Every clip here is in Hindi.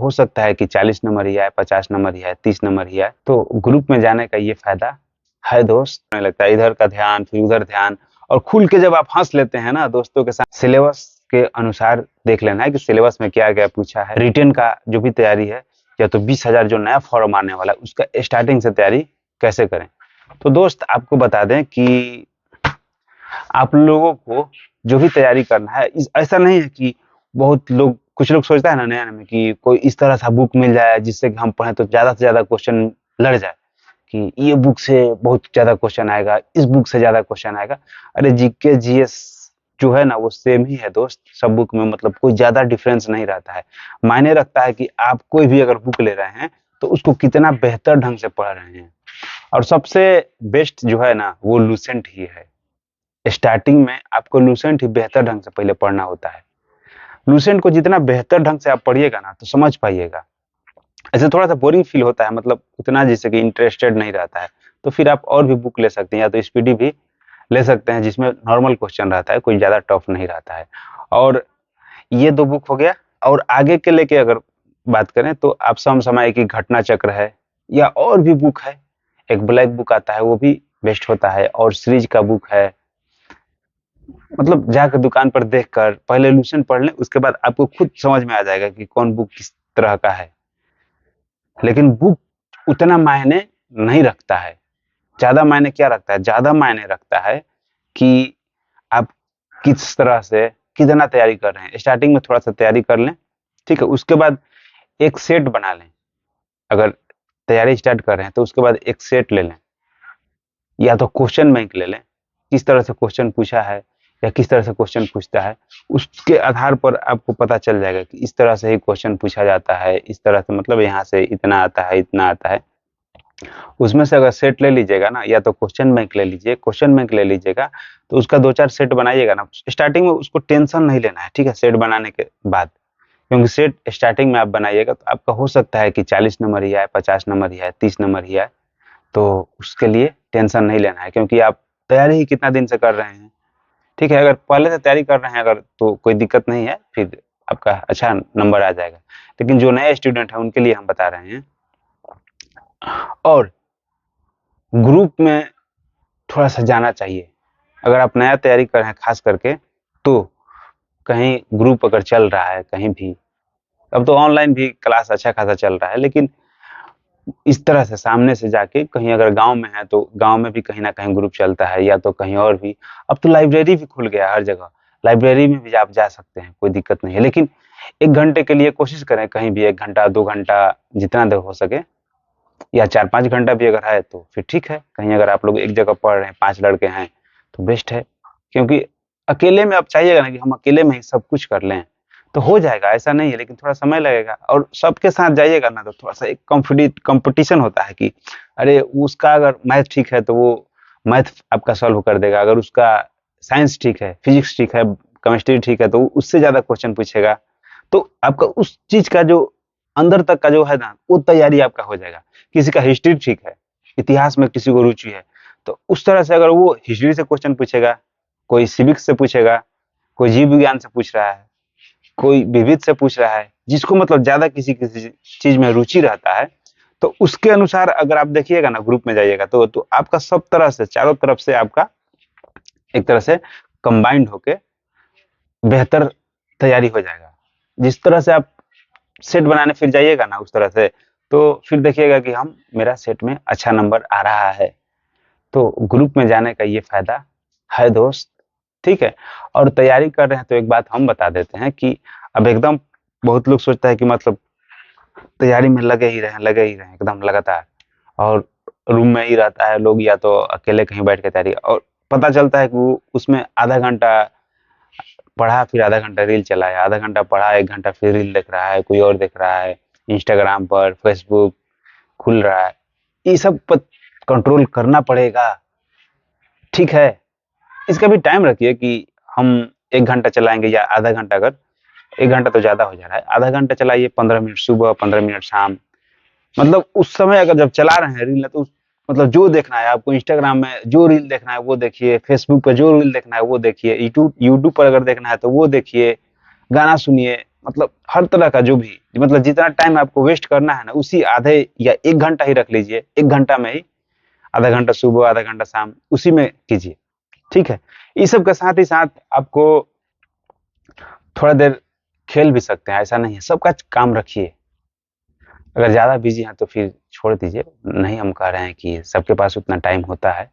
हो सकता है कि 40 नंबर ही आए, 50 नंबर ही आए, 30 नंबर ही आए। तो ग्रुप में जाने का ये फायदा है दोस्त। नहीं लगता है इधर का ध्यान फिर उधर ध्यान, और खुल के जब आप हंस लेते हैं ना दोस्तों के साथ, सिलेबस के अनुसार देख लेना है कि सिलेबस में क्या क्या पूछा है। रिटेन का जो भी तैयारी है, या तो 20,000 जो नया फॉर्म आने वाला है उसका स्टार्टिंग से तैयारी कैसे करें। तो दोस्त आपको बता दें कि आप लोगों को जो भी तैयारी करना है, ऐसा नहीं है कि बहुत लोग, कुछ लोग सोचता है ना नया में कि कोई इस तरह सा बुक मिल जाए जिससे कि हम पढ़ें तो ज्यादा से ज्यादा क्वेश्चन लड़ जाए, कि ये बुक से बहुत ज्यादा क्वेश्चन आएगा, इस बुक से ज्यादा क्वेश्चन आएगा। अरे जीके जीएस जो है ना वो सेम ही है दोस्त, सब बुक में, मतलब कोई ज्यादा डिफरेंस नहीं रहता है। मायने रखता है कि आप कोई भी अगर बुक ले रहे हैं तो उसको कितना बेहतर ढंग से पढ़ रहे हैं। और सबसे बेस्ट जो है ना वो लूसेंट ही है। स्टार्टिंग में आपको लूसेंट ही बेहतर ढंग से पहले पढ़ना होता है। लूसेंट को जितना बेहतर ढंग से आप पढ़िएगा ना तो समझ पाइएगा। ऐसे थोड़ा सा बोरिंग फील होता है, मतलब उतना जैसे कि इंटरेस्टेड नहीं रहता है, तो फिर आप और भी बुक ले सकते हैं, या तो स्पीडी भी ले सकते हैं जिसमें नॉर्मल क्वेश्चन रहता है, कोई ज्यादा टफ नहीं रहता है। और ये दो बुक हो गया। और आगे के लेके अगर बात करें तो आप समसामयिक की घटना चक्र है, या और भी बुक है, एक ब्लैक बुक आता है वो भी बेस्ट होता है, और सीरीज का बुक है। मतलब जाकर दुकान पर देखकर पहले लूसेंट पढ़ लें, उसके बाद आपको खुद समझ में आ जाएगा कि कौन बुक किस तरह का है। लेकिन बुक उतना मायने नहीं रखता है। ज्यादा मायने क्या रखता है? ज्यादा मायने रखता है कि आप किस तरह से कितना तैयारी कर रहे हैं। स्टार्टिंग में थोड़ा सा तैयारी कर लें, ठीक है, उसके बाद एक सेट बना लें। अगर तैयारी स्टार्ट कर रहे हैं तो उसके बाद एक सेट ले लें, या तो क्वेश्चन बैंक ले लें, किस तरह से क्वेश्चन पूछा है या किस तरह से क्वेश्चन पूछता है, उसके आधार पर आपको पता चल जाएगा कि इस तरह से ही क्वेश्चन पूछा जाता है, इस तरह से, मतलब यहाँ से इतना आता है, इतना आता है। उसमें से अगर सेट ले लीजिएगा ना, या तो क्वेश्चन बैंक ले लीजिए, क्वेश्चन बैंक ले लीजिएगा, तो उसका 2-4 सेट बनाइएगा ना। स्टार्टिंग में उसको टेंशन नहीं लेना है, ठीक है, सेट बनाने के बाद। क्योंकि सेट स्टार्टिंग में आप बनाइएगा तो आपका हो सकता है कि 40 नंबर ही आए, 50 नंबर ही आए, 30 नंबर ही आए। तो उसके लिए टेंशन नहीं लेना है, क्योंकि आप तैयारी ही कितना दिन से कर रहे हैं। ठीक है, अगर पहले से तैयारी कर रहे हैं अगर, तो कोई दिक्कत नहीं है, फिर आपका अच्छा नंबर आ जाएगा। लेकिन जो नए स्टूडेंट हैं उनके लिए हम बता रहे हैं। और ग्रुप में थोड़ा सा जाना चाहिए। अगर आप नया तैयारी कर रहे हैं खास करके, तो कहीं ग्रुप अगर चल रहा है कहीं भी, अब तो ऑनलाइन भी क्लास अच्छा खासा चल रहा है, लेकिन इस तरह से सामने से जाके, कहीं अगर गांव में है तो गांव में भी कहीं ना कहीं ग्रुप चलता है, या तो कहीं और भी। अब तो लाइब्रेरी भी खुल गया हर जगह, लाइब्रेरी में भी आप जा सकते हैं, कोई दिक्कत नहीं है। लेकिन 1 घंटे के लिए कोशिश करें, कहीं भी 1 घंटा 2 घंटा जितना देर हो सके, या 4-5 घंटा भी अगर है तो फिर ठीक है। कहीं अगर आप लोग एक जगह पढ़ रहे हैं, 5 लड़के हैं, तो बेस्ट है। क्योंकि अकेले में आप चाहिएगा ना कि हम अकेले में ही सब कुछ कर लें, तो हो जाएगा, ऐसा नहीं है, लेकिन थोड़ा समय लगेगा। और सबके साथ जाइएगा ना तो थोड़ा सा एक कंपटीशन होता है कि अरे उसका अगर मैथ ठीक है तो वो मैथ आपका सॉल्व कर देगा, अगर उसका साइंस ठीक है, फिजिक्स ठीक है, केमिस्ट्री ठीक है, तो वो उससे ज्यादा क्वेश्चन पूछेगा। तो आपका उस चीज का जो अंदर तक का जो है ना वो तैयारी आपका हो जाएगा। किसी का हिस्ट्री ठीक है, इतिहास में किसी को रुचि है, तो उस तरह से अगर वो हिस्ट्री से क्वेश्चन पूछेगा, कोई सिविक्स से पूछेगा, कोई जीव विज्ञान से पूछ रहा है, कोई विविध से पूछ रहा है, जिसको मतलब ज्यादा किसी किसी चीज में रुचि रहता है, तो उसके अनुसार अगर आप देखिएगा ना, ग्रुप में जाइएगा तो आपका सब तरह से, चारों तरफ से आपका एक तरह से कंबाइंड होके बेहतर तैयारी हो जाएगा। जिस तरह से आप सेट बनाने फिर जाइएगा ना उस तरह से, तो फिर देखिएगा कि हम, मेरा सेट में अच्छा नंबर आ रहा है। तो ग्रुप में जाने का ये फायदा है दोस्त, ठीक है। और तैयारी कर रहे हैं तो एक बात हम बता देते हैं कि अब एकदम, बहुत लोग सोचता है कि मतलब तैयारी में लगे ही रहें एकदम लगातार, और रूम में ही रहता है लोग, या तो अकेले कहीं बैठ के तैयारी, और पता चलता है कि वो उसमें आधा घंटा पढ़ा, फिर आधा घंटा रील चलाया, आधा घंटा पढ़ा, 1 घंटा फिर रील देख रहा है, कोई और देख रहा है, इंस्टाग्राम पर, फेसबुक खुल रहा है। ये सब पर कंट्रोल करना पड़ेगा, ठीक है। इसका भी टाइम रखिए कि हम 1 घंटा चलाएंगे या आधा घंटा। अगर 1 घंटा तो ज्यादा हो जा रहा है, आधा घंटा चलाइए, 15 मिनट सुबह, 15 मिनट शाम। मतलब उस समय अगर जब चला रहे हैं रील, तो मतलब जो देखना है आपको, इंस्टाग्राम में जो रील देखना है वो देखिए, फेसबुक पर जो रील देखना है वो देखिए, यूट्यूब पर अगर देखना है तो वो देखिए, गाना सुनिए, मतलब हर तरह का जो भी मतलब जितना टाइम आपको वेस्ट करना है ना, उसी आधे या 1 घंटा ही रख लीजिए, 1 घंटा में ही आधा घंटा सुबह, आधा घंटा शाम, उसी में कीजिए। ठीक है, इस सब के साथ ही साथ आपको थोड़ा देर खेल भी सकते हैं, ऐसा नहीं है, सबका काम रखिए। अगर ज़्यादा बिजी हैं तो फिर छोड़ दीजिए, नहीं हम कह रहे हैं कि सबके पास उतना टाइम होता है,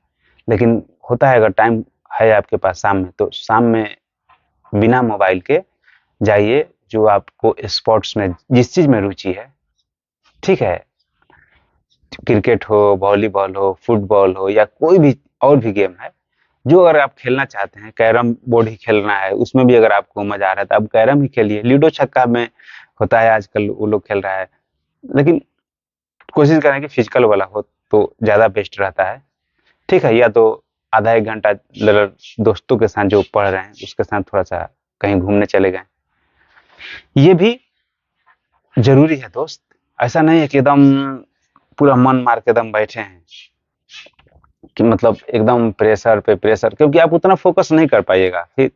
लेकिन होता है अगर टाइम है आपके पास शाम में, तो शाम में बिना मोबाइल के जाइए, जो आपको स्पोर्ट्स में जिस चीज़ में रुचि है, ठीक है, क्रिकेट हो, वॉलीबॉल हो, फुटबॉल हो, या कोई भी और भी गेम है, जो अगर आप खेलना चाहते हैं, कैरम बोर्ड ही खेलना है, उसमें भी अगर आपको मजा आ रहा है तो आप कैरम ही खेलिए। लूडो छक्का में होता है आजकल, वो लोग खेल रहा है, लेकिन कोशिश करें कि फिजिकल वाला हो तो ज़्यादा बेस्ट रहता है। ठीक है, या तो आधा 1 घंटा दोस्तों के साथ जो पढ़ रहे हैं उसके साथ थोड़ा सा कहीं घूमने चले गए, ये भी जरूरी है दोस्त। ऐसा नहीं है कि एकदम पूरा मन मार के एकदम बैठे हैं, कि मतलब एकदम प्रेशर पे प्रेशर, क्योंकि आप उतना फोकस नहीं कर पाइएगा, फिर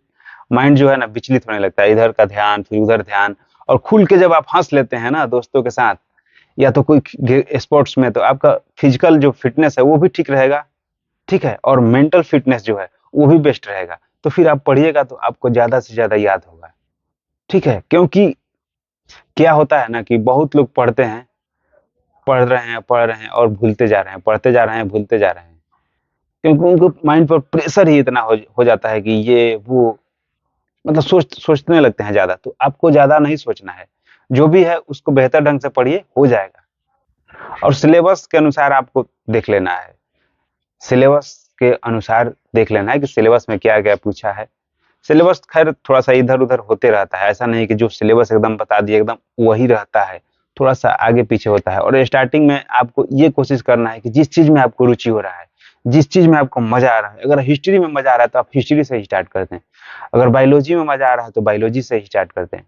माइंड जो है ना विचलित होने लगता है, इधर का ध्यान फिर उधर ध्यान। और खुल के जब आप हंस लेते हैं ना दोस्तों के साथ, या तो कोई स्पोर्ट्स में, तो आपका फिजिकल जो फिटनेस है वो भी ठीक रहेगा, ठीक है, और मेंटल फिटनेस जो है वो भी बेस्ट रहेगा। तो फिर आप पढ़िएगा तो आपको ज्यादा से ज्यादा याद होगा। ठीक है, क्योंकि क्या होता है ना कि बहुत लोग पढ़ते हैं, पढ़ रहे हैं और भूलते जा रहे हैं, पढ़ते जा रहे हैं, भूलते जा रहे हैं, क्योंकि उनको माइंड पर प्रेशर ही इतना हो जाता है कि ये वो, मतलब सोचने लगते हैं ज्यादा। तो आपको ज्यादा नहीं सोचना है, जो भी है उसको बेहतर ढंग से पढ़िए, हो जाएगा। और सिलेबस के अनुसार आपको देख लेना है, सिलेबस के अनुसार देख लेना है कि सिलेबस में क्या क्या पूछा है। सिलेबस खैर थोड़ा सा इधर उधर होते रहता है, ऐसा नहीं कि जो सिलेबस एकदम बता दिए एकदम वही रहता है, थोड़ा सा आगे पीछे होता है। और स्टार्टिंग में आपको ये कोशिश करना है कि जिस चीज में आपको रुचि हो रहा है, जिस चीज में आपको मजा आ रहा है, अगर हिस्ट्री में मजा आ रहा है तो आप हिस्ट्री से ही स्टार्ट करते हैं, अगर बायोलॉजी में मजा आ रहा है तो बायोलॉजी से ही स्टार्ट करते हैं।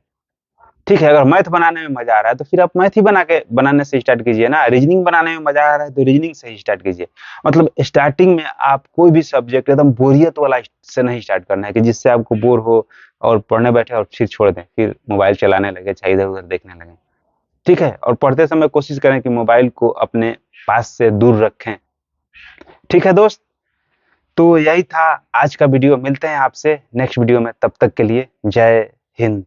ठीक है, अगर मैथ बनाने में मजा आ रहा है तो फिर आप मैथ ही बनाने से स्टार्ट कीजिए ना, रीजनिंग बनाने में मजा आ रहा है तो रीजनिंग से ही स्टार्ट कीजिए। मतलब स्टार्टिंग में आप कोई भी सब्जेक्ट एकदम बोरियत वाला से नहीं स्टार्ट करना है, कि जिससे आपको बोर हो और पढ़ने बैठे और फिर छोड़ दें, फिर मोबाइल चलाने लगे, चाहे इधर उधर देखने लगे। ठीक है, और पढ़ते समय कोशिश करें कि मोबाइल को अपने पास से दूर रखें। ठीक है दोस्त, तो यही था आज का वीडियो, मिलते हैं आपसे नेक्स्ट वीडियो में, तब तक के लिए जय हिंद।